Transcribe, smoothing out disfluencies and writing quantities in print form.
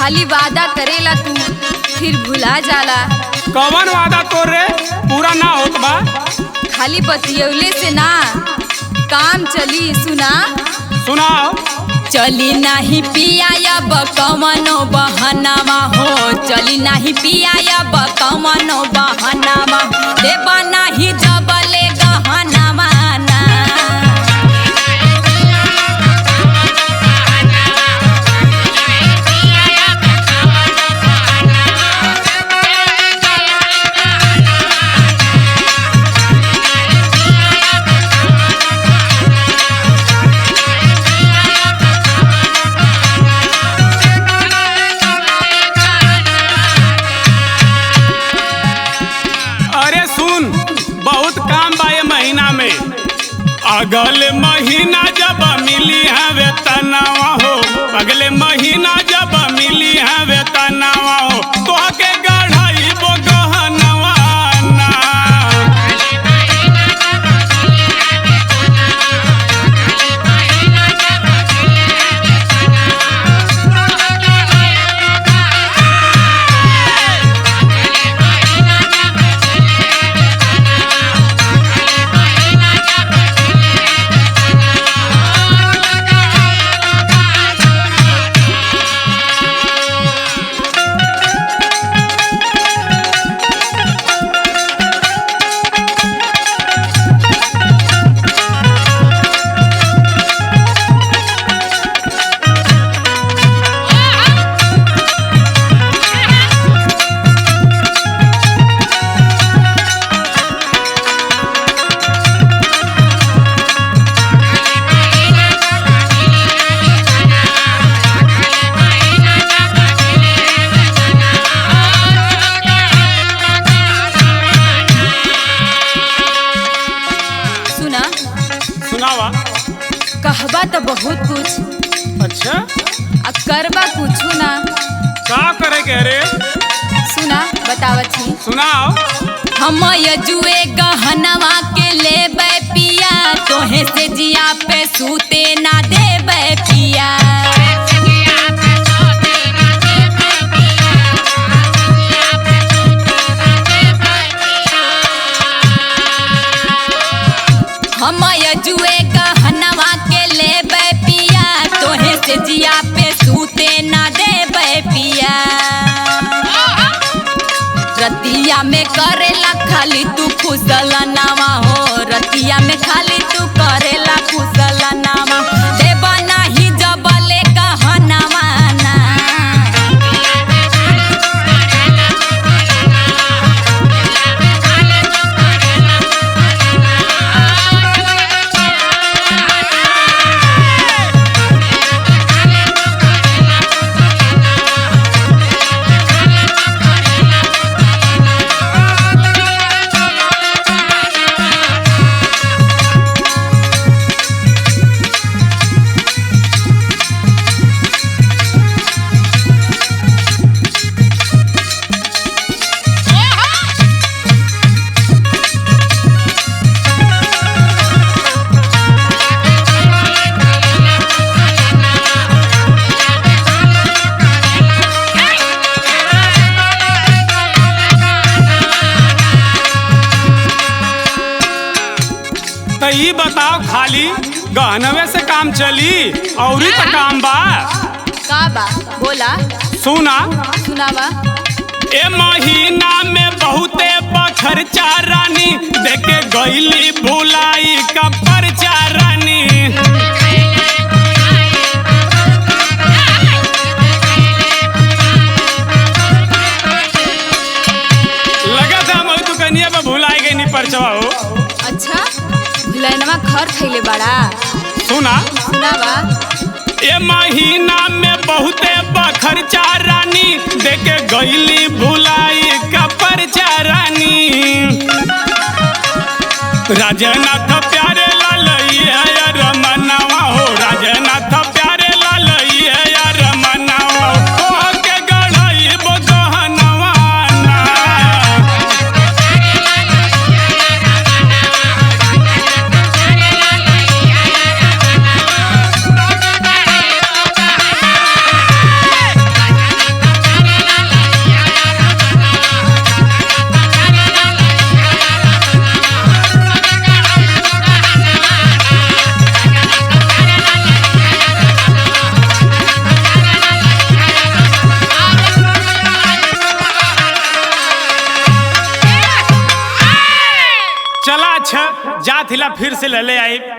खाली वादा करेला तू फिर भुला जाला। कवन वादा तोर रे पूरा ना होत बा? खाली बतियौले से ना काम चली। सुना सुनाओ। चली नाही पिया अब कवनो बहनामा हो, चली नाही पिया अब कवनो बहनामा, देबा नाही जबले गहनामा ना। अगले महीना जब मिली है वेतनवा हो, अगले महीना जब मिली है वेतनवा हो, तो के गढ़ाई बो गहनवा ना। कहबा तो बहुत कुछ। अच्छा करबा कुछ ना। का करे के रे? सुना बतावत ही। सुनाओ। हम यजुए गहनवा के लेबे पिया, तोहे से जिया पे सूते ना देबे पिया। हम यजुए गहनवा के लेबे पिया, तोहे से जिया पे सूते ना देबे पिया। रतिया में करेला खाली तू खुशल नामा हो, रतिया में खाली तू करेला खुशल नामा, देबा नाही जबले गहनवा ना। ई बताओ खाली गहनवे से काम चली और तो काम बा? का बा बोला। सुना। सुनावा। ए महीना में बहुते बखर्चा रानी, देके गईली भुलाई का परचा रानी। लगा था मैं तो कनिया में भुलाई गई नहीं परचवा हो। अच्छा भुलैनवा खर खैले बड़ा। सुना। सुनावा। ए महीना में बहुते बखर्चा रानी, देके गईली भुलाई का परचा रानी। राजनाथ प्यारे लाल रमनवा हो, राजनाथ प्यारे लाल रमनवा हो, के गढ़ाई बो गहनवा ना। पहिला फिर से ले ले आई।